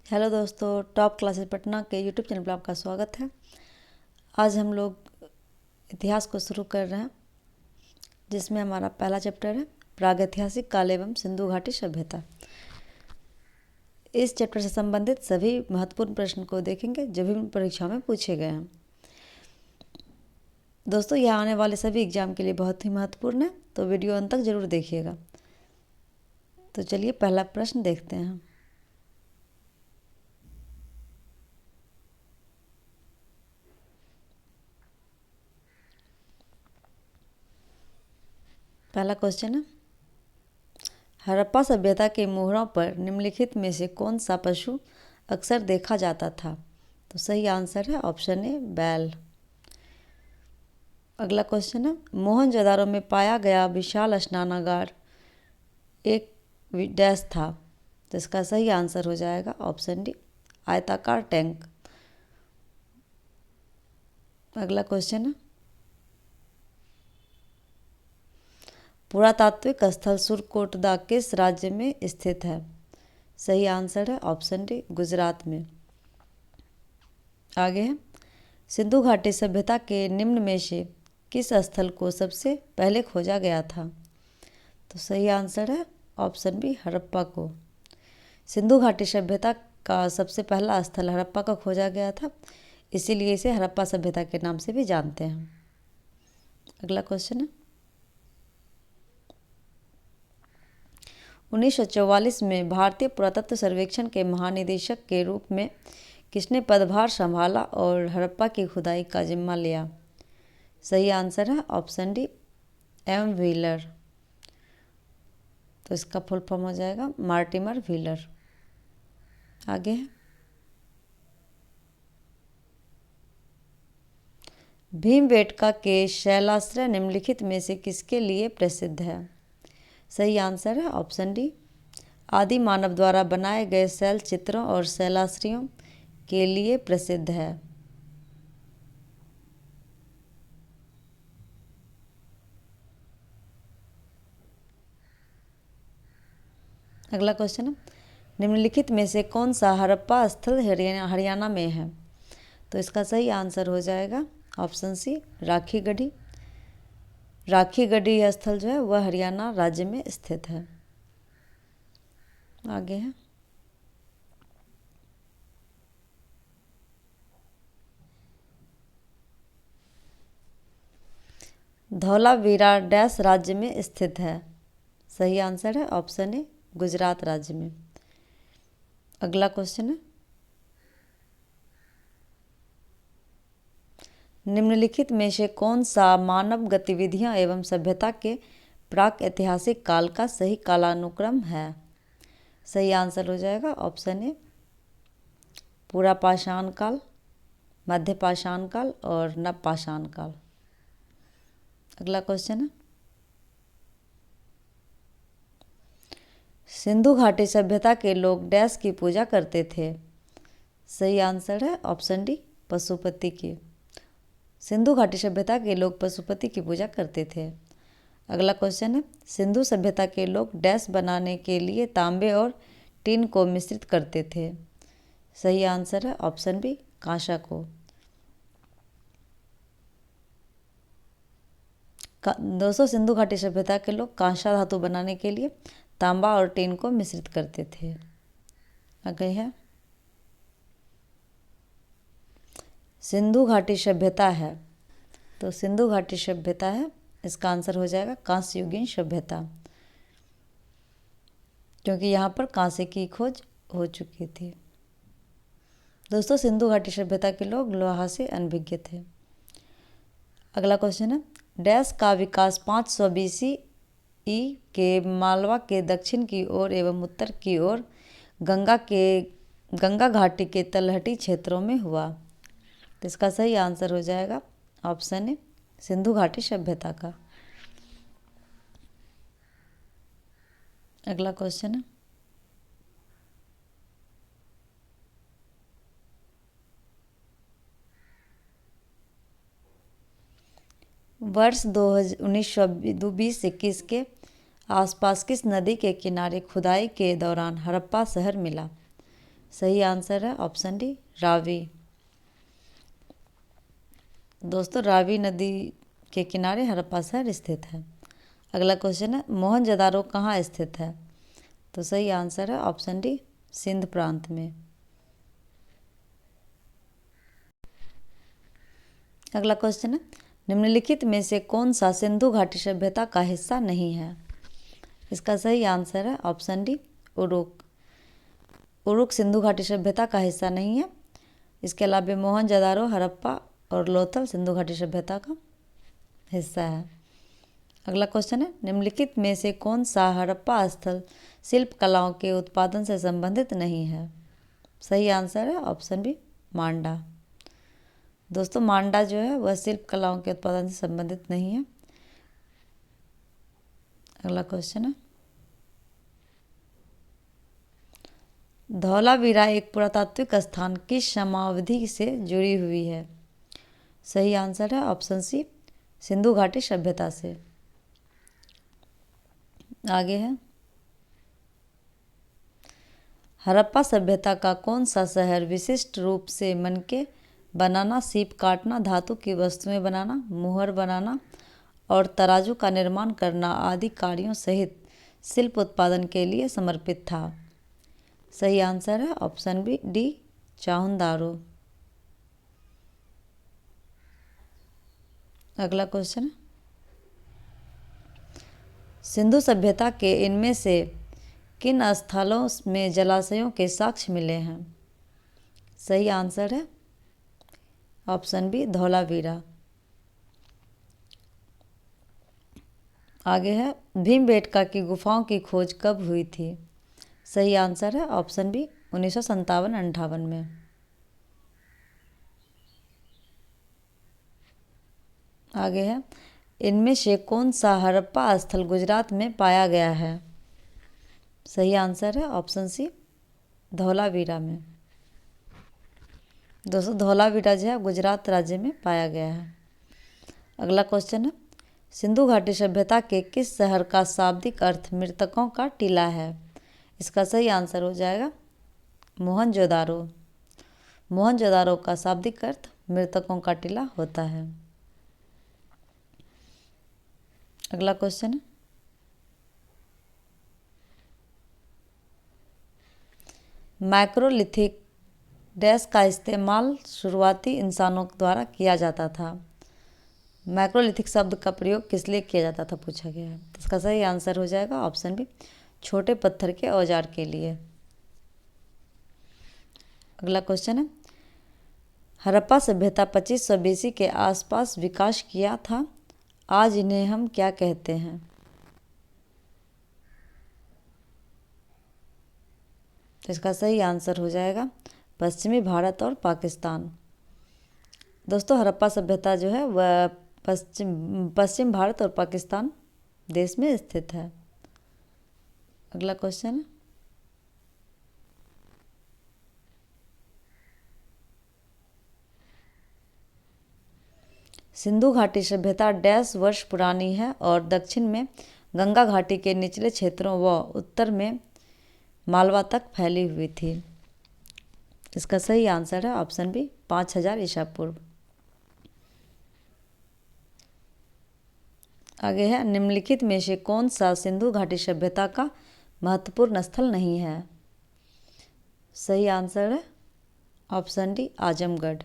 Hello दोस्तों, top classes Patna के YouTube channel पर आपका स्वागत है। आज हम लोग इतिहास को शुरू कर रहे हैं, जिसमें हमारा पहला चैप्टर है प्रागैतिहासिक काल एवं सिंधु घाटी सभ्यता। इस चैप्टर से संबंधित सभी महत्वपूर्ण प्रश्न को देखेंगे जो विभिन्न परीक्षाओं में पूछे गए हैं। दोस्तों, यह आने वाले सभी एग्जाम के लिए बहुत ही महत्वपूर्ण है, तो वीडियो अंत तक जरूर देखिएगा। तो चलिए पहला प्रश्न देखते हैं। पहला क्वेश्चन है, हड़प्पा सभ्यता के मोहरों पर निम्नलिखित में से कौन सा पशु अक्सर देखा जाता था? तो सही आंसर है ऑप्शन ए, बैल। अगला क्वेश्चन है, मोहनजोदारो में पाया गया विशाल स्नानागार एक डैश था। तो इसका सही आंसर हो जाएगा ऑप्शन डी, आयताकार टैंक। अगला क्वेश्चन है, पुरातात्विक स्थल सुरकोटदा किस राज्य में स्थित है? सही आंसर है ऑप्शन डी, गुजरात में। आगे है, सिंधु घाटी सभ्यता के निम्न में से किस स्थल को सबसे पहले खोजा गया था? तो सही आंसर है ऑप्शन बी, हड़प्पा को। सिंधु घाटी सभ्यता का सबसे पहला स्थल हड़प्पा का खोजा गया था, इसीलिए इसे हड़प्पा सभ्यता के नाम से भी जानते हैं। अगला क्वेश्चन है, 1944 में भारतीय पुरातत्व सर्वेक्षण के महानिदेशक के रूप में किसने पदभार संभाला और हड़प्पा की खुदाई का जिम्मा लिया? सही आंसर है ऑप्शन डी, एम व्हीलर। तो इसका फुल फॉर्म हो जाएगा मार्टिमर व्हीलर। आगे है, भीमबेटका के शैलाश्रय निम्नलिखित में से किसके लिए प्रसिद्ध है? सही आंसर है ऑप्शन डी, आदि मानव द्वारा बनाए गए शैल चित्रों और शैलाश्रयों के लिए प्रसिद्ध है। अगला क्वेश्चन है, निम्नलिखित में से कौन सा हड़प्पा स्थल हरियाणा में है? तो इसका सही आंसर हो जाएगा ऑप्शन सी, राखीगढ़ी। राखीगढ़ी यह स्थल जो है वह हरियाणा राज्य में स्थित है। आगे है, धौलावीरा डैश राज्य में स्थित है? सही आंसर है ऑप्शन ए, गुजरात राज्य में। अगला क्वेश्चन है, निम्नलिखित में से कौन सा मानव गतिविधियां एवं सभ्यता के प्राक ऐतिहासिक काल का सही कालानुक्रम है? सही आंसर हो जाएगा ऑप्शन ए, पूरा पाषाण काल, मध्य पाषाण काल और नव पाषाण काल। अगला क्वेश्चन है, सिंधु घाटी सभ्यता के लोग डैश की पूजा करते थे? सही आंसर है ऑप्शन डी, पशुपति की। सिंधु घाटी सभ्यता के लोग पशुपति की पूजा करते थे। अगला क्वेश्चन है, सिंधु सभ्यता के लोग डैश बनाने के लिए तांबे और टीन को मिश्रित करते थे? सही आंसर है ऑप्शन बी, कांसा को। दोस्तों, सिंधु घाटी सभ्यता के लोग कांसा धातु बनाने के लिए तांबा और टीन को मिश्रित करते थे। आगे है, सिंधु घाटी सभ्यता है, तो सिंधु घाटी सभ्यता है, इसका आंसर हो जाएगा कांस्य युगीन सभ्यता, क्योंकि यहाँ पर कांसे की खोज हो चुकी थी। दोस्तों, सिंधु घाटी सभ्यता के लोग लोहा से अनभिज्ञ थे। अगला क्वेश्चन है, डैश का विकास 500 BCE के मालवा के दक्षिण की ओर एवं उत्तर की ओर गंगा घाटी के तलहटी क्षेत्रों में हुआ? तो इसका सही आंसर हो जाएगा ऑप्शन ए, सिंधु घाटी सभ्यता का। अगला क्वेश्चन है, वर्ष 1920-21 के आसपास किस नदी के किनारे खुदाई के दौरान हड़प्पा शहर मिला? सही आंसर है ऑप्शन डी रावी। दोस्तों रावी नदी के किनारे हड़प्पा शहर स्थित है। अगला क्वेश्चन है मोहनजोदारो कहाँ स्थित है? तो सही आंसर है ऑप्शन डी सिंध प्रांत में। अगला क्वेश्चन है निम्नलिखित में से कौन सा सिंधु घाटी सभ्यता का हिस्सा नहीं है? इसका सही आंसर है option D Uruk. Uruk Sindhu घाटी सभ्यता का हिस्सा नहीं है। इसके अलावा मोहनजोदारो, हड़प्पा और लोथल सिंधु घाटी सभ्यता का हिस्सा है। अगला क्वेश्चन है निम्नलिखित में से कौन सा हड़प्पा स्थल शिल्प कलाओं के उत्पादन से संबंधित नहीं है? सही आंसर है ऑप्शन बी मांडा। दोस्तों मांडा जो है वह शिल्प कलाओं के उत्पादन से संबंधित नहीं है। अगला क्वेश्चन है धौलावीरा एक पुरातात्विक स्थान किस समावधि से जुड़ी हुई है? सही आंसर है ऑप्शन सी सिंधु घाटी सभ्यता से। आगे है हड़प्पा सभ्यता का कौन सा शहर विशिष्ट रूप से मनके बनाना, सीप काटना, धातु की वस्तुएं बनाना, मुहर बनाना और तराजू का निर्माण करना आदि कार्यों सहित शिल्प उत्पादन के लिए समर्पित था? सही आंसर है ऑप्शन बी डी चाहुंदारो। अगला क्वेश्चन है सिंधु सभ्यता के इनमें से किन स्थलों में जलाशयों के साक्ष्य मिले हैं? सही आंसर है ऑप्शन बी धौलावीरा। आगे है भीमबेटका की गुफाओं की खोज कब हुई थी? सही आंसर है ऑप्शन बी 1957-58 में। आगे है इनमें से कौन सा हड़प्पा स्थल गुजरात में पाया गया है? सही आंसर है ऑप्शन सी धौलावीरा में। दोस्तों धौलावीरा जो है गुजरात राज्य में पाया गया है। अगला क्वेश्चन है सिंधु घाटी सभ्यता के किस शहर का शाब्दिक अर्थ मृतकों का टीला है? इसका सही आंसर हो जाएगा मोहनजोदारो। मोहनजोदारो का शाब्दिक अर्थ मृतकों का टीला होता है। अगला क्वेश्चन है माइक्रोलिथिक डैश का इस्तेमाल शुरुआती इंसानों द्वारा किया जाता था। माइक्रोलिथिक शब्द का प्रयोग किस लिए किया जाता था पूछा गया है। तो इसका सही आंसर हो जाएगा ऑप्शन बी छोटे पत्थर के औजार के लिए। अगला क्वेश्चन है हड़प्पा सभ्यता 2500 BC के आसपास विकास किया था, आज इन्हें हम क्या कहते हैं? तो इसका सही आंसर हो जाएगा पश्चिमी भारत और पाकिस्तान। दोस्तों हड़प्पा सभ्यता जो है वह पश्चिम भारत और पाकिस्तान देश में स्थित है। अगला क्वेश्चन है सिंधु घाटी सभ्यता डैश वर्ष पुरानी है और दक्षिण में गंगा घाटी के निचले क्षेत्रों व उत्तर में मालवा तक फैली हुई थी। इसका सही आंसर है ऑप्शन बी 5000 ईसा पूर्व। आगे है निम्नलिखित में से कौन सा सिंधु घाटी सभ्यता का महत्वपूर्ण स्थल नहीं है? सही आंसर है ऑप्शन डी आजमगढ़।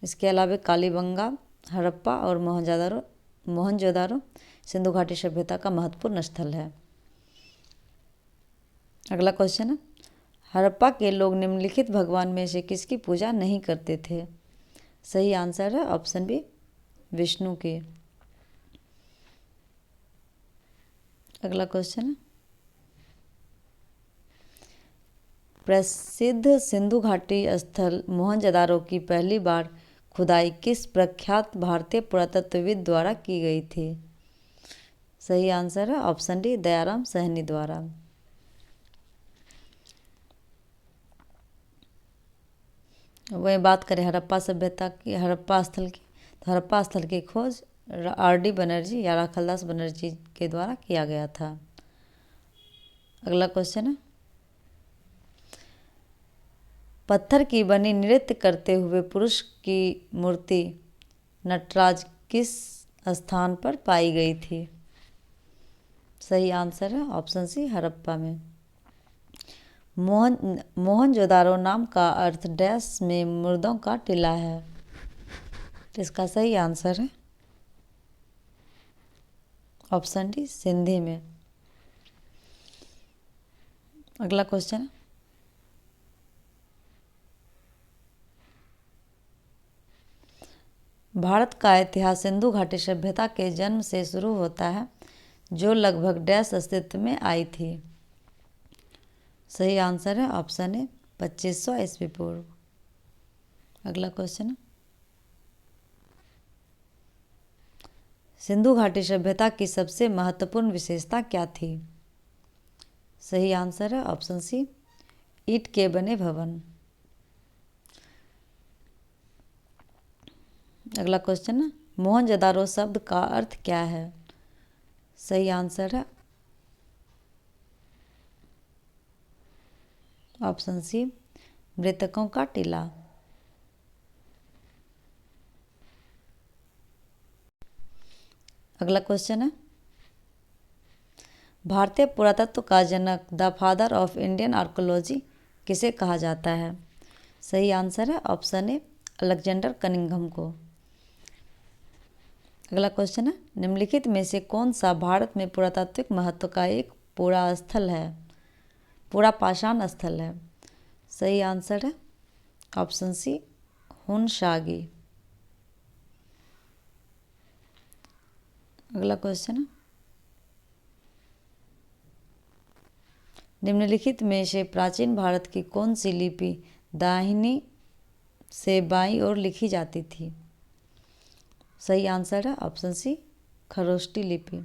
इसके अलावा कालीबंगा, हड़प्पा और मोहनजोदारो सिंधु घाटी सभ्यता का महत्वपूर्ण स्थल है। अगला क्वेश्चन है हड़प्पा के लोग निम्नलिखित भगवान में से किसकी पूजा नहीं करते थे? सही आंसर है ऑप्शन बी विष्णु की। अगला क्वेश्चन है प्रसिद्ध सिंधु घाटी स्थल मोहनजोदारो की पहली बार खुदाई किस प्रख्यात भारतीय पुरातत्वविद द्वारा की गई थी? सही आंसर है ऑप्शन डी दयाराम सहनी द्वारा। वही बात करें हड़प्पा सभ्यता की, हड़प्पा स्थल की, तो हड़प्पा स्थल की खोज RD बनर्जी या राखलदास बनर्जी के द्वारा किया गया था। अगला क्वेश्चन है पत्थर की बनी नृत्य करते हुए पुरुष की मूर्ति नटराज किस स्थान पर पाई गई थी? सही आंसर है ऑप्शन सी, हड़प्पा में। मोहनजोदारो नाम का अर्थ डैश में मुर्दों का टीला है। इसका सही आंसर है ऑप्शन डी, सिंधी में। अगला क्वेश्चन है, भारत का इतिहास सिंधु घाटी सभ्यता के जन्म से शुरू होता है जो लगभग डैश अस्तित्व में आई थी। सही आंसर है ऑप्शन ए, 2500 ईस्वी पूर्व। अगला क्वेश्चन है, सिंधु घाटी सभ्यता की सबसे महत्वपूर्ण विशेषता क्या थी? सही आंसर है ऑप्शन सी, ईंट के बने भवन। अगला क्वेश्चन है, मोहनजोदारो शब्द का अर्थ क्या है? सही आंसर है ऑप्शन सी, मृतकों का टीला। अगला क्वेश्चन है, भारतीय पुरातत्व का जनक the father of Indian archaeology किसे कहा जाता है? सही आंसर है ऑप्शन ए, अलेक्जेंडर कनिंघम को। अगला क्वेश्चन है, निम्नलिखित में से कौन सा भारत में पुरातात्विक महत्व का एक पूरा पाषाण स्थल है? सही आंसर है ऑप्शन सी, हुनसागी। अगला क्वेश्चन है, निम्नलिखित में से प्राचीन भारत की कौन सी लिपि दाहिनी से बाईं ओर लिखी जाती थी? सही आंसर है ऑप्शन सी, खरोष्टी लिपि।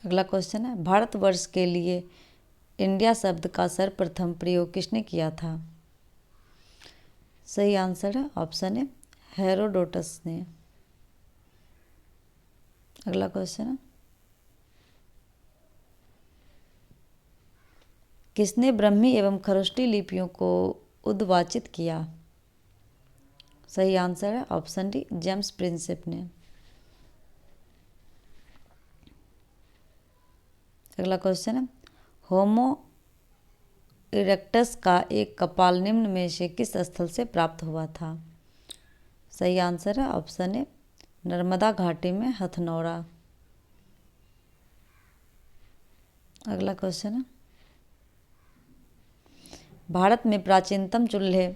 अगला क्वेश्चन है, भारतवर्ष के लिए इंडिया शब्द का सर्वप्रथम प्रयोग किसने किया था? सही आंसर है ऑप्शन ए, हेरोडोटस ने। अगला क्वेश्चन है, किसने ब्रह्मी एवं खरोष्टी लिपियों को उद्वाचित किया? सही आंसर है ऑप्शन डी, जेम्स प्रिंसेप ने। अगला क्वेश्चन है, होमो इरेक्टस का एक कपाल निम्न में से किस स्थल से प्राप्त हुआ था? सही आंसर है ऑप्शन ए, नर्मदा घाटी में हथनौरा। अगला क्वेश्चन है, भारत में प्राचीनतम चूल्हे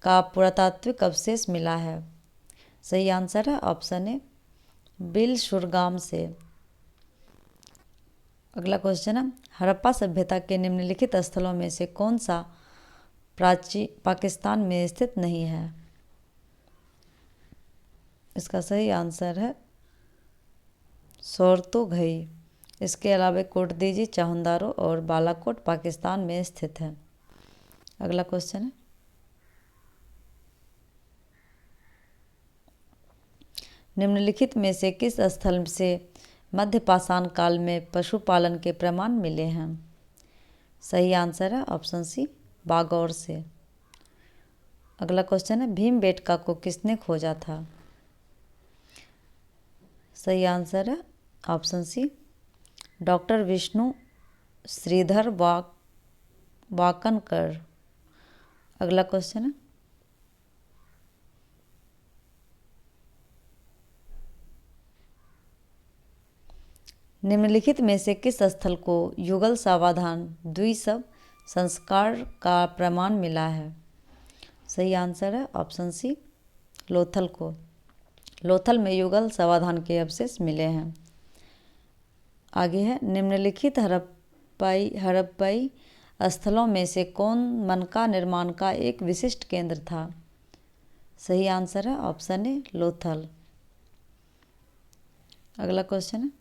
का पुरातात्विक अवशेष मिला है। सही आंसर है ऑप्शन ए, बिलशुरगाम से। अगला क्वेश्चन है, हड़प्पा सभ्यता के निम्नलिखित स्थलों में से कौन सा पाकिस्तान में स्थित नहीं है? इसका सही आंसर है सोरतुघई। इसके अलावा कोटदीजी, चाहुंदारो और बालाकोट पाकिस्तान में स्थित है। अगला क्वेश्चन है, निम्नलिखित में से किस स्थल से मध्य पाषाण काल में पशुपालन के प्रमाण मिले हैं? सही आंसर है ऑप्शन सी, बागौर से। अगला क्वेश्चन है, भीमबेटका को किसने खोजा था? सही आंसर है option C, doctor Vishnu Shridhar Wakankar. अगला क्वेश्चन है, निम्नलिखित में से किस स्थल को युगल सावधान द्विशव संस्कार का प्रमाण मिला है? सही आंसर है ऑप्शन सी, लोथल को। लोथल में युगल सावधान के अवशेष मिले हैं। आगे है, निम्नलिखित हड़प्पाई स्थलों में से कौन मनका निर्माण का एक विशिष्ट केंद्र था? सही आंसर है ऑप्शन ए, लोथल। अगला क्वेश्चन है,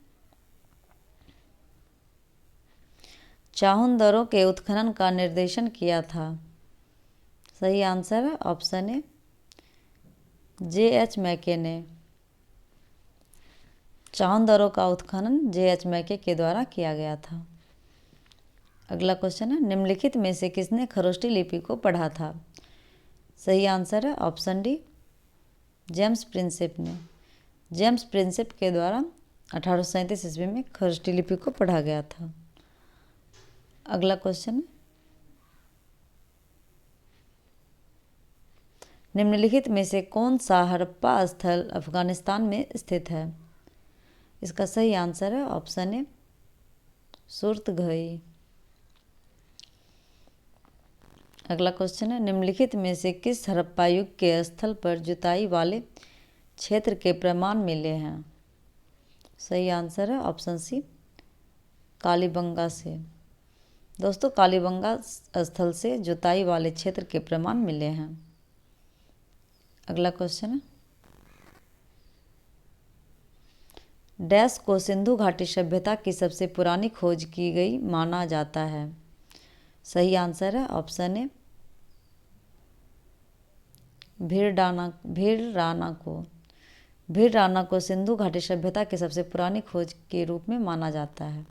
चाहुंदरों के उत्खनन का निर्देशन किया था? सही आंसर है ऑप्शन ए, जे एच मैके ने। चाहन का उत्खनन J.H. मैके के द्वारा किया गया था। अगला क्वेश्चन है, निम्नलिखित में से किसने खरोष्टी लिपि को पढ़ा था? सही आंसर है ऑप्शन डी, जेम्स प्रिंसेप ने। जेम्स प्रिंसेप के द्वारा 1837 ईस्वी में खरोष्टी लिपि को पढ़ा गया था। अगला क्वेश्चन है, निम्नलिखित में से कौन सा हड़प्पा स्थल अफगानिस्तान में स्थित है? इसका सही आंसर है ऑप्शन ए, सुरतगही। अगला क्वेश्चन है, निम्नलिखित में से किस हड़प्पा युग के स्थल पर जुताई वाले क्षेत्र के प्रमाण मिले हैं? सही आंसर है ऑप्शन सी, कालीबंगा से। दोस्तों, कालीबंगा स्थल से जुताई वाले क्षेत्र के प्रमाण मिले हैं। अगला क्वेश्चन है, डैश को सिंधु घाटी सभ्यता की सबसे पुरानी खोज की गई माना जाता है? सही आंसर है ऑप्शन ए, भीड़राना को सिंधु घाटी सभ्यता की सबसे पुरानी खोज के रूप में माना जाता है।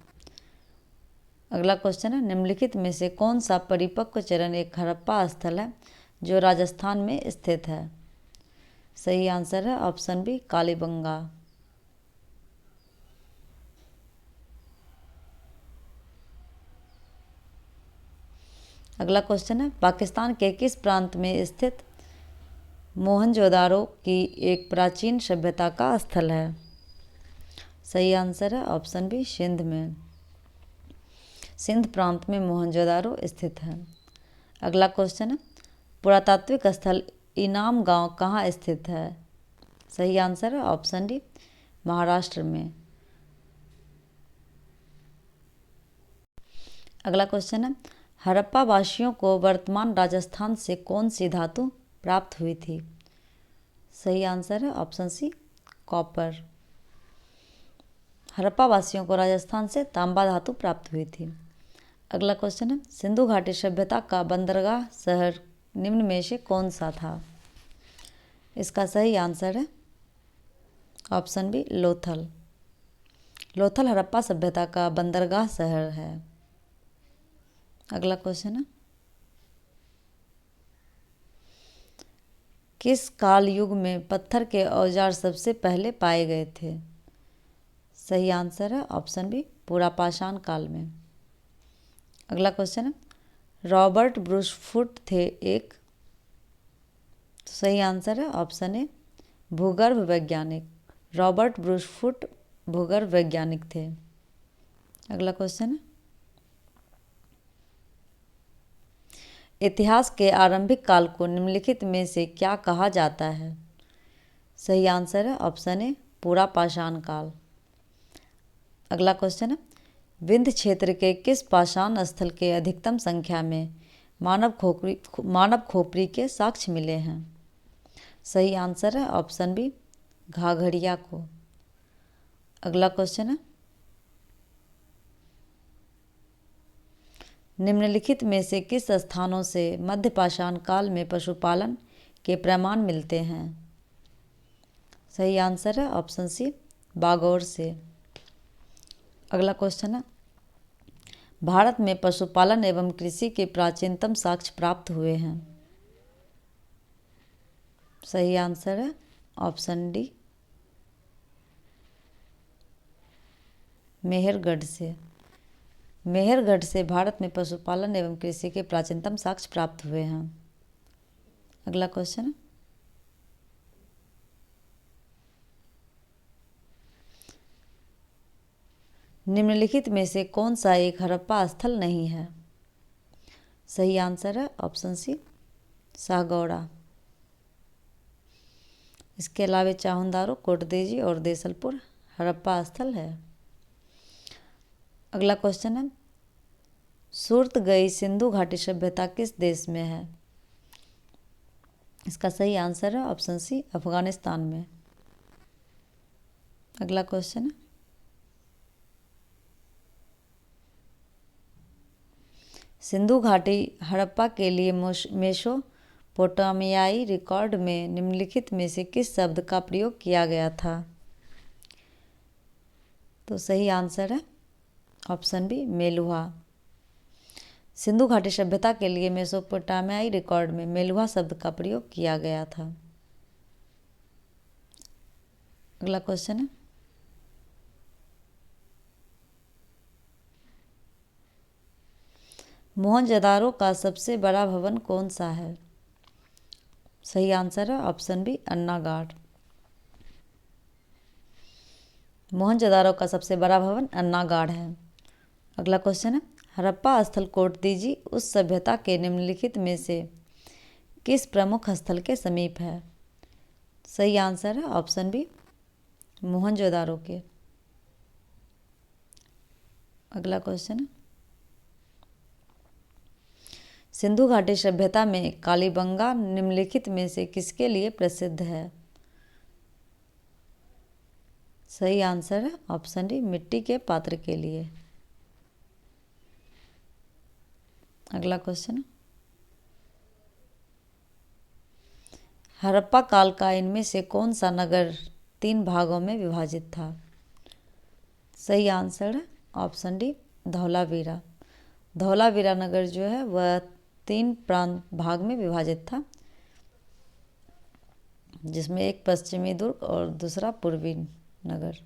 अगला क्वेश्चन है, निम्नलिखित में से कौन सा परिपक्व चरण एक हड़प्पा स्थल है जो राजस्थान में स्थित है? सही आंसर है ऑप्शन बी, कालीबंगा। अगला क्वेश्चन है, पाकिस्तान के किस प्रांत में स्थित मोहनजोदारो की एक प्राचीन सभ्यता का स्थल है? सही आंसर है ऑप्शन बी, सिंध में। सिंध प्रांत में मोहनजोदारो स्थित है। अगला क्वेश्चन है, पुरातात्विक स्थल इनाम गांव कहाँ स्थित है? सही आंसर है ऑप्शन डी, महाराष्ट्र में। अगला क्वेश्चन है, हड़प्पा वासियों को वर्तमान राजस्थान से कौन सी धातु प्राप्त हुई थी? सही आंसर है ऑप्शन सी, कॉपर। हड़प्पा वासियों को राजस्थान से तांबा धातु प्राप्त हुई थी। अगला क्वेश्चन है, सिंधु घाटी सभ्यता का बंदरगाह शहर निम्न में से कौन सा था? इसका सही आंसर है ऑप्शन बी, लोथल। लोथल हड़प्पा सभ्यता का बंदरगाह शहर है। अगला क्वेश्चन है, किस काल युग में पत्थर के औजार सबसे पहले पाए गए थे? सही आंसर है ऑप्शन बी, पुरापाषाण काल में। अगला क्वेश्चन है, रॉबर्ट ब्रूस फुट थे एक? तो सही आंसर है ऑप्शन ए, भूगर्भ वैज्ञानिक। रॉबर्ट ब्रूस फुट भूगर्भ वैज्ञानिक थे। अगला क्वेश्चन है, इतिहास के आरंभिक काल को निम्नलिखित में से क्या कहा जाता है? सही आंसर है ऑप्शन ए, पुरापाषाण काल। अगला क्वेश्चन है, विंध्य क्षेत्र के किस पाषाण स्थल के अधिकतम संख्या में मानव खोपड़ी के साक्ष्य मिले हैं? सही आंसर है ऑप्शन बी, घाघरिया को। अगला क्वेश्चन है, निम्नलिखित में से किस स्थानों से मध्य पाषाण काल में पशुपालन के प्रमाण मिलते हैं? सही आंसर है ऑप्शन सी, बागौर से। अगला क्वेश्चन है, भारत में पशुपालन एवं कृषि के प्राचीनतम साक्ष्य प्राप्त हुए हैं? सही आंसर है ऑप्शन डी, मेहरगढ़ से। मेहरगढ़ से भारत में पशुपालन एवं कृषि के प्राचीनतम साक्ष्य प्राप्त हुए हैं। अगला क्वेश्चन है, निम्नलिखित में से कौन सा एक हड़प्पा स्थल नहीं है? सही आंसर है ऑप्शन सी, साहगौड़ा। इसके अलावा चाहुंदारो, कोटदेजी और देसलपुर हड़प्पा स्थल है। अगला क्वेश्चन है, सुरतगही सिंधु घाटी सभ्यता किस देश में है? इसका सही आंसर है ऑप्शन सी, अफगानिस्तान में। अगला क्वेश्चन है, सिंधु घाटी हड़प्पा के लिए मेसोपोटामियाई रिकॉर्ड में निम्नलिखित में से किस शब्द का प्रयोग किया गया था? तो सही आंसर है ऑप्शन बी मेलुहा। सिंधु घाटी सभ्यता के लिए मेसोपोटामियाई रिकॉर्ड में मेलुहा शब्द का प्रयोग किया गया था। अगला क्वेश्चन है, मोहनजोदारो का सबसे बड़ा भवन कौन सा है? सही आंसर है ऑप्शन बी अन्नागाड़। मोहनजोदारो का सबसे बड़ा भवन अन्नागाड़ है। अगला क्वेश्चन है, हड़प्पा स्थल कोटदीजी उस सभ्यता के निम्नलिखित में से किस प्रमुख स्थल के समीप है? सही आंसर है ऑप्शन बी मोहनजोदारो के। अगला क्वेश्चन है, सिंधु घाटी सभ्यता में कालीबंगा निम्नलिखित में से किसके लिए प्रसिद्ध है? सही आंसर है ऑप्शन डी मिट्टी के पात्र के लिए। अगला क्वेश्चन है, हड़प्पा काल का इनमें से कौन सा नगर 3 भागों में विभाजित था? सही आंसर है ऑप्शन डी धौलावीरा। धौलावीरा नगर जो है वह 3 भाग में विभाजित था, जिसमें एक पश्चिमी दुर्ग और दूसरा पूर्वी नगर।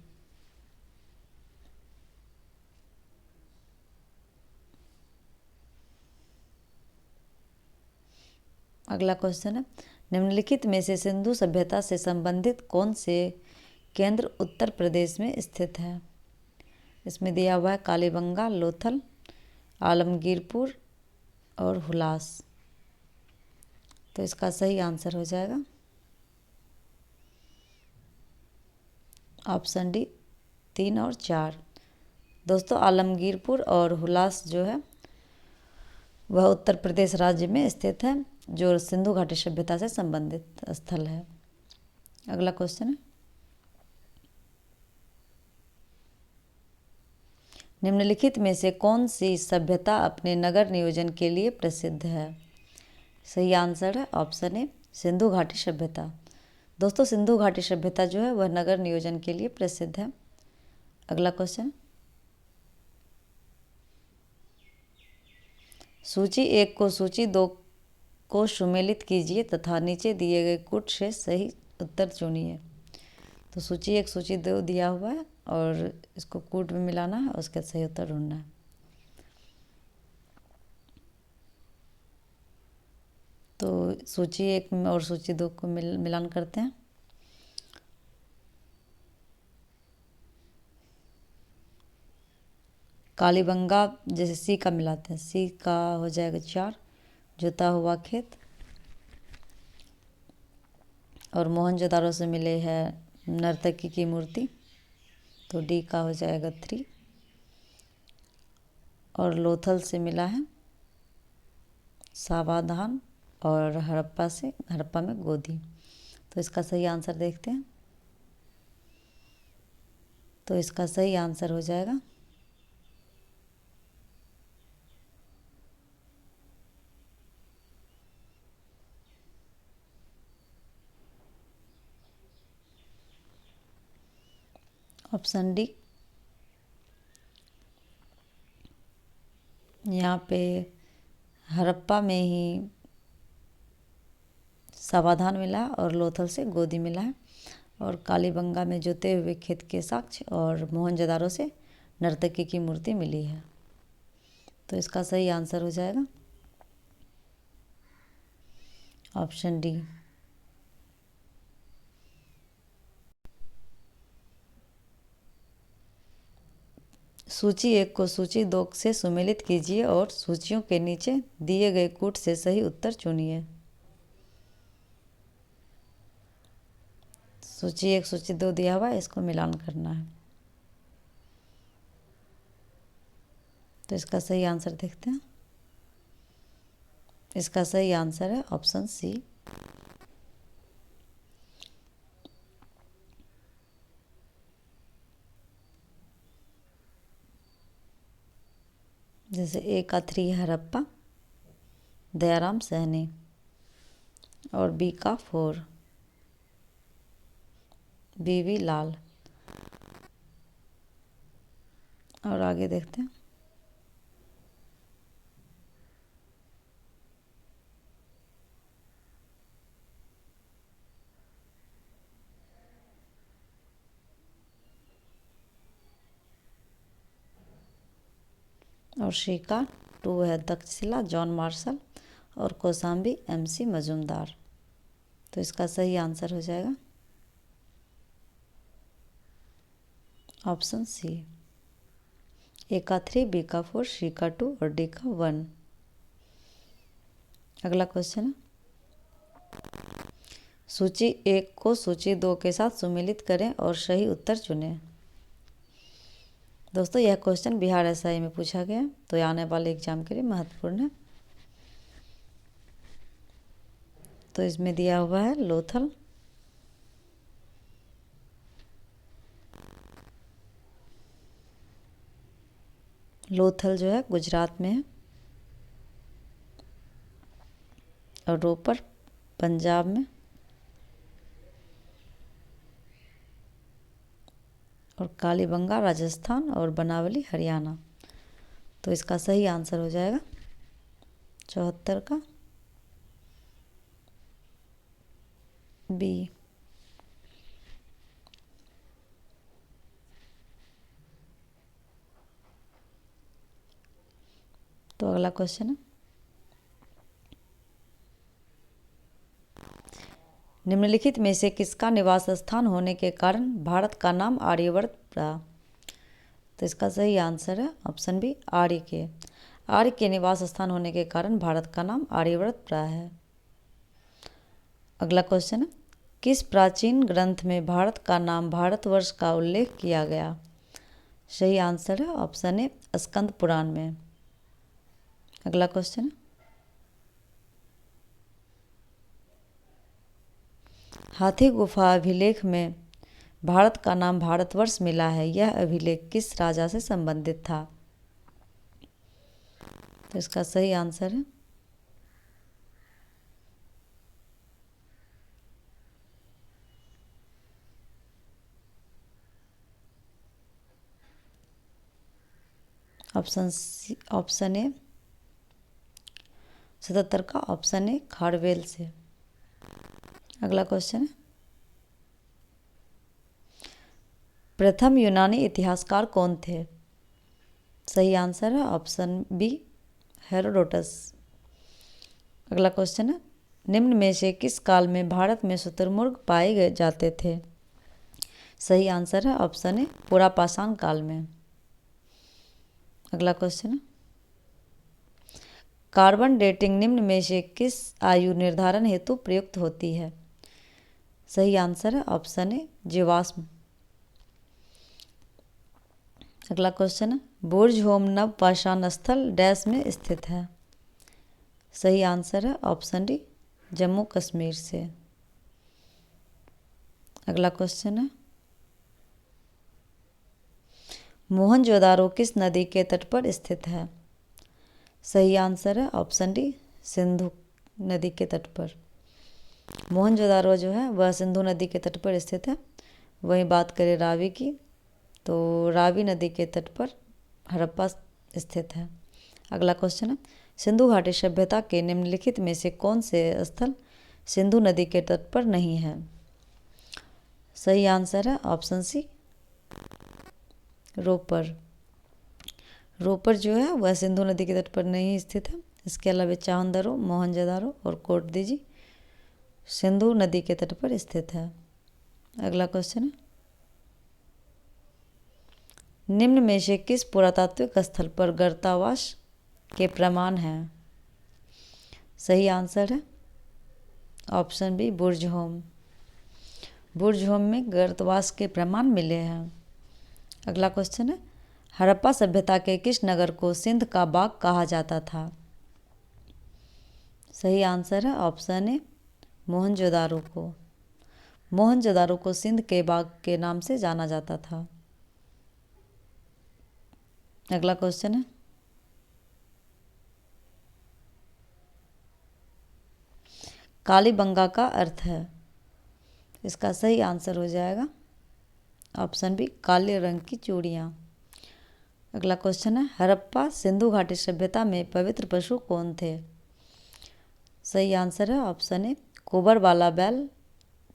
अगला क्वेश्चन है, निम्नलिखित में से सिंधु सभ्यता से संबंधित कौन से केंद्र उत्तर प्रदेश में स्थित है? इसमें दिया हुआ है कालीबंगा, लोथल, आलमगीरपुर और हुलास। तो इसका सही आंसर हो जाएगा ऑप्शन डी 3 और 4। दोस्तों, आलमगीरपुर और हुलास जो है वह उत्तर प्रदेश राज्य में स्थित है, जो सिंधु घाटी सभ्यता से संबंधित स्थल है। अगला क्वेश्चन है, निम्नलिखित में से कौन सी सभ्यता अपने नगर नियोजन के लिए प्रसिद्ध है? सही आंसर है ऑप्शन ए सिंधु घाटी सभ्यता। दोस्तों, सिंधु घाटी सभ्यता जो है वह नगर नियोजन के लिए प्रसिद्ध है। अगला क्वेश्चन, सूची 1 को सूची 2 को सुमेलित कीजिए तथा नीचे दिए गए कूट से सही उत्तर चुनिए। तो सूची 1 सूची 2 दिया हुआ है और इसको कूट में मिलाना है, उसका सही उत्तर ढूंढना है। तो सूची 1 और सूची 2 को मिलान करते हैं। कालीबंगा जैसे सी का मिलाते हैं, सी का हो जाएगा 4, जोता हुआ खेत। और मोहनजोदारो से मिले है नर्तकी की मूर्ति, तो डी का हो जाएगा 3। और लोथल से मिला है सावाधान और हड़प्पा में गोदी। तो इसका सही आंसर देखते हैं। तो इसका सही आंसर हो जाएगा ऑप्शन डी। यहाँ पे हड़प्पा में ही सावाधान मिला है और लोथल से गोदी मिला है, और कालीबंगा में जोते हुए खेत के साक्ष्य और मोहनजोदारो से नर्तकी की मूर्ति मिली है। तो इसका सही आंसर हो जाएगा ऑप्शन डी। सूची 1 को सूची 2 से सुमेलित कीजिए और सूचियों के नीचे दिए गए कूट से सही उत्तर चुनिए। सूची 1 सूची 2 दिया हुआ है, इसको मिलान करना है। तो इसका सही आंसर देखते हैं। इसका सही आंसर है ऑप्शन सी। जैसे ए का 3 है हड़प्पा, दयाराम सहनी, और बी का 4 बीवी लाल, आगे देखते हैं। और सी का 2 है तक्षशिला जॉन मार्शल और कौशाम्बी MC मजूमदार। तो इसका सही आंसर हो जाएगा ऑप्शन सी। ए का 3, बी का 4, सी का 2 और डी का 1। अगला क्वेश्चन है, सूची 1 को सूची 2 के साथ सुमेलित करें और सही उत्तर चुनें। दोस्तों यह क्वेश्चन बिहार SI में पूछा गया, तो आने वाले एग्जाम के लिए महत्वपूर्ण है। तो इसमें दिया हुआ है लोथल, लोथल जो है गुजरात में है, और रोपर पंजाब में, और कालीबंगा राजस्थान और बनावली हरियाणा। तो इसका सही आंसर हो जाएगा 74 का बी। तो अगला क्वेश्चन है, निम्नलिखित में से किसका निवास स्थान होने के कारण भारत का नाम आर्यवर्त रहा। तो इसका सही आंसर है ऑप्शन बी आर्य के। आर्य के निवास स्थान होने के कारण भारत का नाम आर्यवर्त रहा है। अगला क्वेश्चन है, किस प्राचीन ग्रंथ में भारत का नाम भारतवर्ष का उल्लेख किया गया। सही आंसर है ऑप्शन ए स्कंद पुराण में। अगला क्वेश्चन है, हाथी गुफा अभिलेख में भारत का नाम भारतवर्ष मिला है, यह अभिलेख किस राजा से संबंधित था। तो इसका सही आंसर है ऑप्शन ए 77 का ऑप्शन ए खारवेल से। अगला क्वेश्चन है, प्रथम यूनानी इतिहासकार कौन थे। सही आंसर है ऑप्शन बी हेरोडोटस। अगला क्वेश्चन है, निम्न में से किस काल में भारत में शुतुरमुर्ग पाए जाते थे। सही आंसर है ऑप्शन ए पुरापाषाण काल में। अगला क्वेश्चन है, कार्बन डेटिंग निम्न में से किस आयु निर्धारण हेतु प्रयुक्त होती है। सही आंसर है ऑप्शन ए जीवाश्म। अगला क्वेश्चन है, बुर्ज होम नव पाषाण स्थल डैश में स्थित है। सही आंसर है ऑप्शन डी जम्मू कश्मीर से। अगला क्वेश्चन है, मोहनजोदारो किस नदी के तट पर स्थित है। सही आंसर है ऑप्शन डी सिंधु नदी के तट पर। मोहनजोदारो जो है वह सिंधु नदी के तट पर स्थित है। वहीं बात करें रावी की, तो रावी नदी के तट पर हड़प्पा स्थित है। अगला क्वेश्चन है, सिंधु घाटी सभ्यता के निम्नलिखित में से कौन से स्थल सिंधु नदी के तट पर नहीं है। सही आंसर है ऑप्शन सी रोपर। रोपर जो है वह सिंधु नदी के तट पर नहीं स्थित है। इसके अलावा चाहंदरो, मोहनजोदारो और कोटदीजी सिंधु नदी के तट पर स्थित है। अगला क्वेश्चन है, निम्न में से किस पुरातात्विक स्थल पर गर्तावास के प्रमाण हैं। सही आंसर है ऑप्शन बी बुर्ज होम। बुर्ज होम में गर्तवास के प्रमाण मिले हैं। अगला क्वेश्चन है, हड़प्पा सभ्यता के किस नगर को सिंध का बाग कहा जाता था। सही आंसर है ऑप्शन ए मोहनजोदारो को। मोहनजोदारो को सिंध के बाग के नाम से जाना जाता था। अगला क्वेश्चन है, कालीबंगा का अर्थ है। इसका सही आंसर हो जाएगा ऑप्शन बी काले रंग की चूड़ियाँ। अगला क्वेश्चन है, हड़प्पा सिंधु घाटी सभ्यता में पवित्र पशु कौन थे? सही आंसर है ऑप्शन ए, कुबर वाला बैल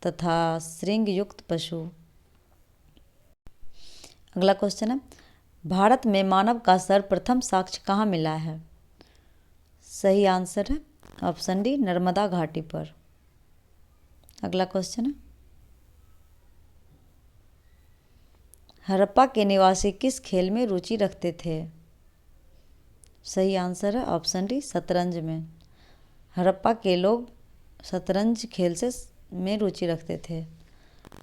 तथा श्रृंग युक्त पशु। अगला क्वेश्चन है, भारत में मानव का सर्वप्रथम साक्ष्य कहाँ मिला है? सही आंसर है ऑप्शन डी, नर्मदा घाटी पर। अगला क्वेश्चन है, हड़प्पा के निवासी किस खेल में रुचि रखते थे? सही आंसर है ऑप्शन डी, शतरंज में। हड़प्पा के लोग शतरंज खेल से में रुचि रखते थे।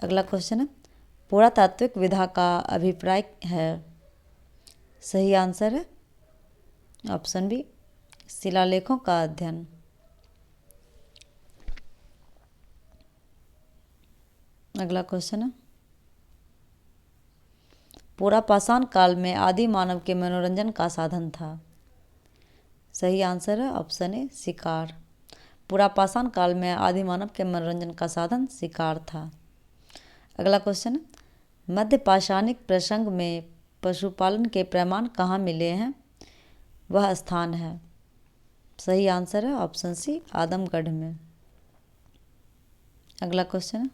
अगला क्वेश्चन है, पुरातात्विक विधा का अभिप्राय है? सही आंसर है ऑप्शन बी, शिलालेखों का अध्ययन। अगला क्वेश्चन है, पुरापाषाण काल में आदि मानव के मनोरंजन का साधन था? सही आंसर है ऑप्शन ए, शिकार। पुरापाषाण काल में आदि मानव के मनोरंजन का साधन शिकार था। अगला क्वेश्चन, मध्य पाषाणिक प्रसंग में पशुपालन के प्रमाण कहाँ मिले हैं? वह स्थान है? सही आंसर है ऑप्शन सी, आदमगढ़ में। अगला क्वेश्चन,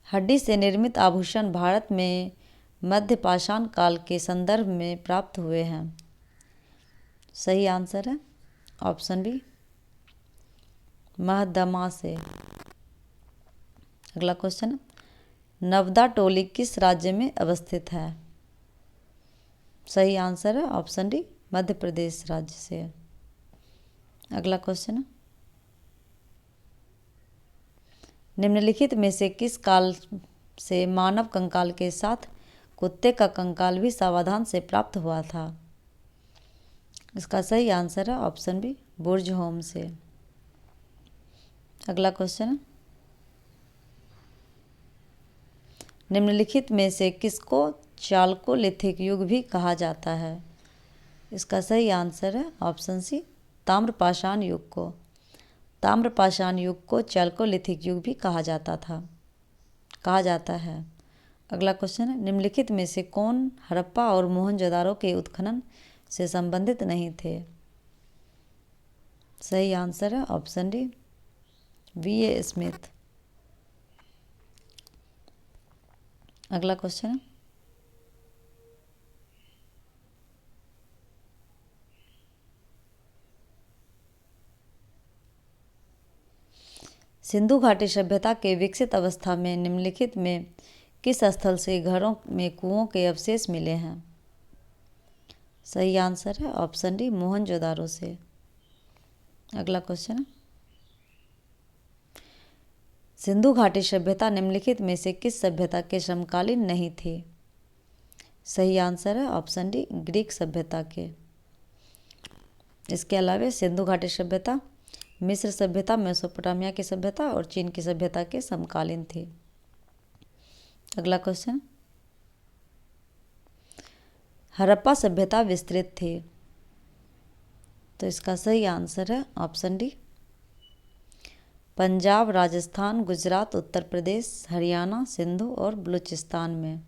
हड्डी से निर्मित आभूषण भारत में मध्य पाषाण काल के संदर्भ में प्राप्त हुए हैं? सही आंसर है ऑप्शन बी, महदमा से। अगला क्वेश्चन, नवदा टोली किस राज्य में अवस्थित है? सही आंसर है ऑप्शन डी, मध्य प्रदेश राज्य से। अगला क्वेश्चन, निम्नलिखित में से किस काल से मानव कंकाल के साथ कुत्ते का कंकाल भी सावधान से प्राप्त हुआ था? इसका सही आंसर है ऑप्शन बी, बुर्ज होम से। अगला क्वेश्चन, निम्नलिखित में से किसको चालकोलिथिक युग भी कहा जाता है? इसका सही आंसर है ऑप्शन सी, ताम्रपाषाण युग को। ताम्रपाषाण युग को चालकोलिथिक युग भी कहा जाता है। अगला क्वेश्चन है, निम्नलिखित में से कौन हड़प्पा और मोहनजोदारो के उत्खनन से संबंधित नहीं थे? सही आंसर है ऑप्शन डी, वी.ए. स्मिथ। अगला क्वेश्चन, सिंधु घाटी सभ्यता के विकसित अवस्था में निम्नलिखित में किस स्थल से घरों में कुओं के अवशेष मिले हैं? सही आंसर है ऑप्शन डी, मोहनजोदारो से। अगला क्वेश्चन, सिंधु घाटी सभ्यता निम्नलिखित में से किस सभ्यता के समकालीन नहीं थी? सही आंसर है ऑप्शन डी, ग्रीक सभ्यता के। इसके अलावा सिंधु घाटी सभ्यता मिस्र सभ्यता, मेसोपोटामिया की सभ्यता और चीन की सभ्यता के समकालीन थी। अगला क्वेश्चन, हड़प्पा सभ्यता विस्तृत थी? तो इसका सही आंसर है ऑप्शन डी, पंजाब, राजस्थान, गुजरात, उत्तर प्रदेश, हरियाणा, सिंधु और बलूचिस्तान में।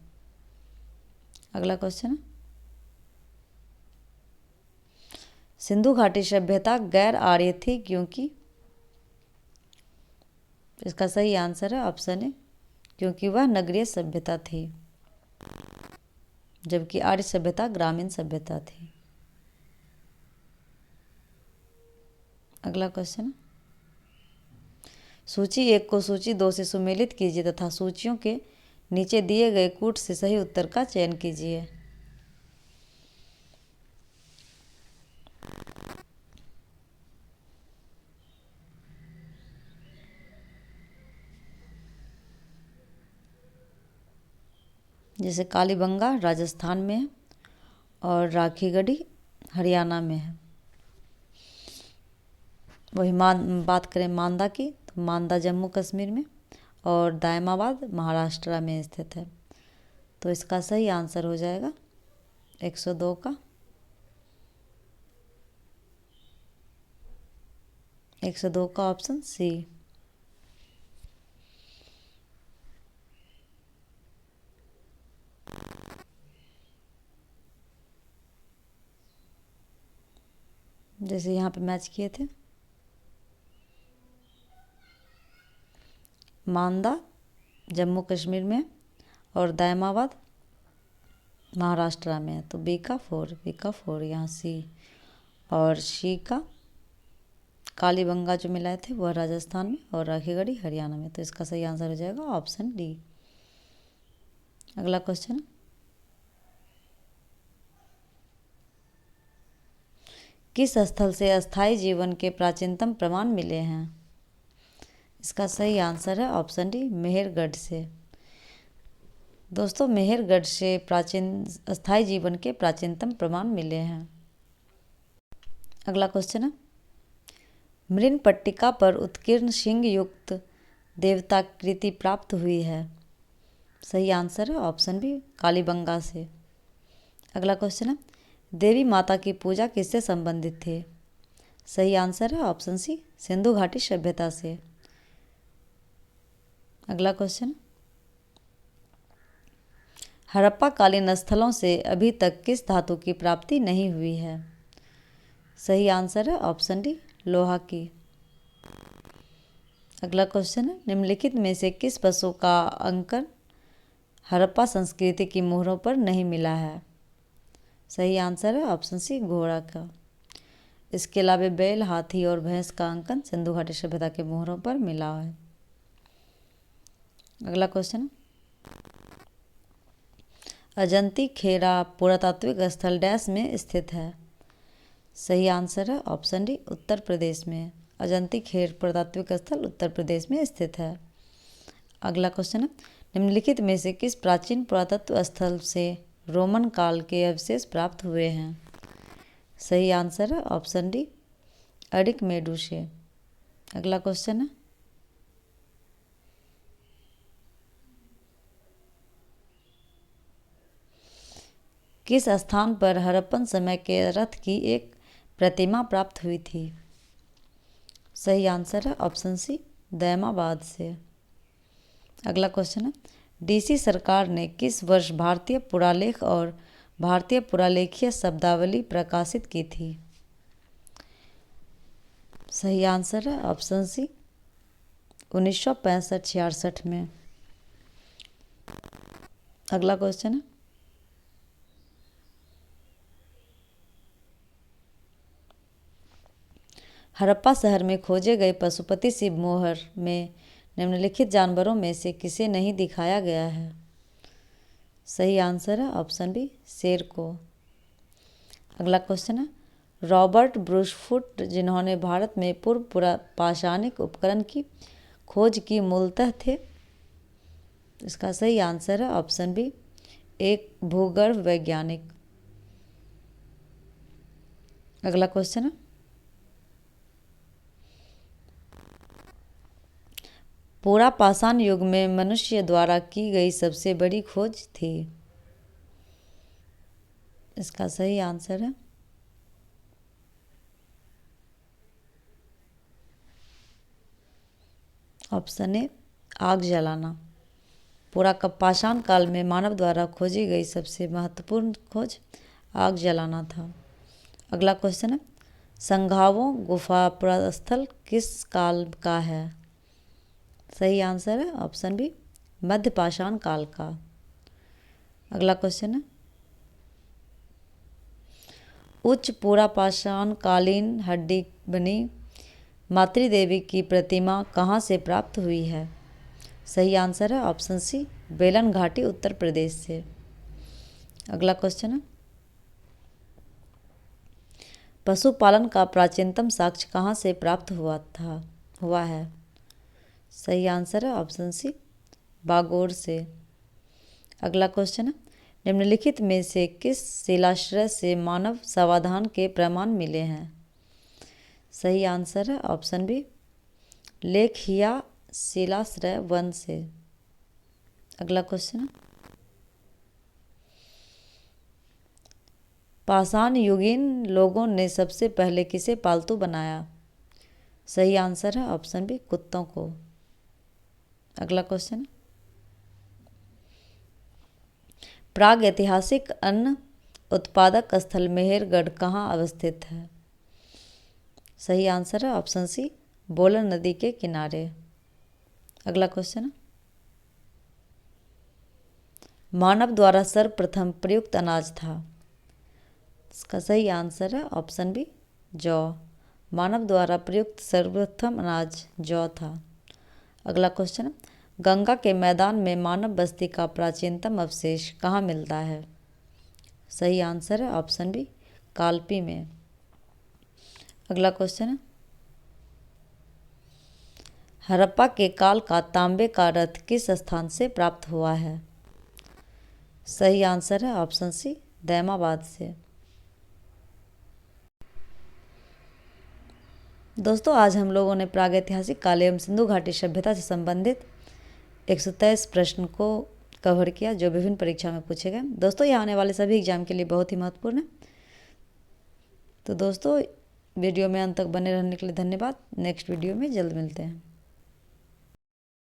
अगला क्वेश्चन, सिंधु घाटी सभ्यता गैर आर्य थी क्योंकि? इसका सही आंसर है ऑप्शन ए, क्योंकि वह नगरीय सभ्यता थी, जबकि आर्य सभ्यता ग्रामीण सभ्यता थी। अगला क्वेश्चन, सूची 1 को सूची 2 से सुमेलित कीजिए तथा सूचियों के नीचे दिए गए कूट से सही उत्तर का चयन कीजिए। जैसे कालीबंगा राजस्थान में है और राखीगढ़ी हरियाणा में है। वही बात करें मांदा की, तो मांदा जम्मू कश्मीर में और दायमाबाद महाराष्ट्र में स्थित है। तो इसका सही आंसर हो जाएगा 102 का 102 का ऑप्शन सी। जैसे यहाँ पे मैच किए थे। मांदा जम्मू कश्मीर में और दैमाबाद महाराष्ट्र में है। तो बी का 4 यहाँ सी। और शी का कालीबंगा जो मिलाए थे वह राजस्थान में और राखीगढ़ी हरियाणा में। तो इसका सही आंसर हो जाएगा ऑप्शन डी। अगला क्वेश्चन, किस स्थल से अस्थायी जीवन के प्राचीनतम प्रमाण मिले हैं? इसका सही आंसर है ऑप्शन डी, मेहरगढ़ से। दोस्तों, मेहरगढ़ से प्राचीन अस्थायी जीवन के प्राचीनतम प्रमाण मिले हैं। अगला क्वेश्चन है, मृणपट्टिका पर उत्कीर्ण सिंह युक्त देवताकृति प्राप्त हुई है। सही आंसर है ऑप्शन बी, कालीबंगा से। अगला क्वेश्चन है, देवी माता की पूजा किससे संबंधित थी? सही आंसर है ऑप्शन सी, सिंधु घाटी सभ्यता से। अगला क्वेश्चन, हड़प्पा कालीन स्थलों से अभी तक किस धातु की प्राप्ति नहीं हुई है? सही आंसर है ऑप्शन डी, लोहा की। अगला क्वेश्चन है, निम्नलिखित में से किस पशु का अंकन हड़प्पा संस्कृति की मोहरों पर नहीं मिला है? सही आंसर है ऑप्शन सी, घोड़ा का। इसके अलावा बैल, हाथी और भैंस का अंकन सिंधु घाटी सभ्यता के मोहरों पर मिला है। अगला क्वेश्चन, अजंती खेरा पुरातात्विक स्थल डैश में स्थित है। सही आंसर है ऑप्शन डी, उत्तर प्रदेश में। अजंती खेर पुरातात्विक स्थल उत्तर प्रदेश में स्थित है। अगला क्वेश्चन है, निम्नलिखित में से किस प्राचीन पुरातत्व स्थल से रोमन काल के अवशेष प्राप्त हुए हैं? सही आंसर है ऑप्शन डी, अरिकमेडु से। अगला क्वेश्चन है, किस स्थान पर हड़प्पन समय के रथ की एक प्रतिमा प्राप्त हुई थी? सही आंसर है ऑप्शन सी, दैमाबाद से। अगला क्वेश्चन है, डीसी सरकार ने किस वर्ष भारतीय पुरालेख और भारतीय पुरालेखीय शब्दावली प्रकाशित की थी? सही आंसर है ऑप्शन सी, 1965-66 में। अगला क्वेश्चन है, हड़प्पा शहर में खोजे गए पशुपति शिव मोहर में निम्नलिखित जानवरों में से किसे नहीं दिखाया गया है? सही आंसर है ऑप्शन बी, शेर को। अगला क्वेश्चन है, रॉबर्ट ब्रूसफुट जिन्होंने भारत में पूर्व पाषाणिक उपकरण की खोज की मूलतः थे? इसका सही आंसर है ऑप्शन बी, एक भूगर्भ वैज्ञानिक। अगला क्वेश्चन है, पूरा पाषाण युग में मनुष्य द्वारा की गई सबसे बड़ी खोज थी? इसका सही आंसर है ऑप्शन ए, आग जलाना। पूरा पाषाण काल में मानव द्वारा खोजी गई सबसे महत्वपूर्ण खोज आग जलाना था। अगला क्वेश्चन है, संघावों गुफा पुरास्थल किस काल का है? सही आंसर है ऑप्शन बी, मध्य पाषाण काल का। अगला क्वेश्चन है, उच्च पूरा पाषाण कालीन हड्डी बनी मातृदेवी की प्रतिमा कहाँ से प्राप्त हुई है? सही आंसर है ऑप्शन सी, बेलन घाटी उत्तर प्रदेश से। अगला क्वेश्चन है, पशुपालन का प्राचीनतम साक्ष्य कहाँ से प्राप्त हुआ है? सही आंसर है ऑप्शन सी, बागोर से। अगला क्वेश्चन है, निम्नलिखित में से किस शिलाश्रय से मानव समाधान के प्रमाण मिले हैं? सही आंसर है ऑप्शन बी, लेखहिया शिलाश्रय 1 से। अगला क्वेश्चन है, पाषाण युगीन लोगों ने सबसे पहले किसे पालतू बनाया? सही आंसर है ऑप्शन बी, कुत्तों को। अगला क्वेश्चन, प्राग ऐतिहासिक अन्न उत्पादक स्थल मेहरगढ़ कहाँ अवस्थित है? सही आंसर है ऑप्शन सी, बोलन नदी के किनारे। अगला क्वेश्चन है, मानव द्वारा सर्वप्रथम प्रयुक्त अनाज था? इसका सही आंसर है ऑप्शन बी, जौ। मानव द्वारा प्रयुक्त सर्वप्रथम अनाज जौ था। अगला क्वेश्चन है, गंगा के मैदान में मानव बस्ती का प्राचीनतम अवशेष कहाँ मिलता है? सही आंसर है ऑप्शन बी, कालपी में। अगला क्वेश्चन है, हड़प्पा के काल का तांबे का रथ किस स्थान से प्राप्त हुआ है? सही आंसर है ऑप्शन सी, दैमाबाद से। दोस्तों आज हम लोगों ने प्रागैतिहासिक काल एवं सिंधु घाटी सभ्यता से संबंधित 123 प्रश्न को कवर किया जो विभिन्न परीक्षा में पूछे गए। दोस्तों यह आने वाले सभी एग्जाम के लिए बहुत ही महत्वपूर्ण है। तो दोस्तों वीडियो में अंत तक बने रहने के लिए धन्यवाद। नेक्स्ट वीडियो में जल्द मिलते हैं।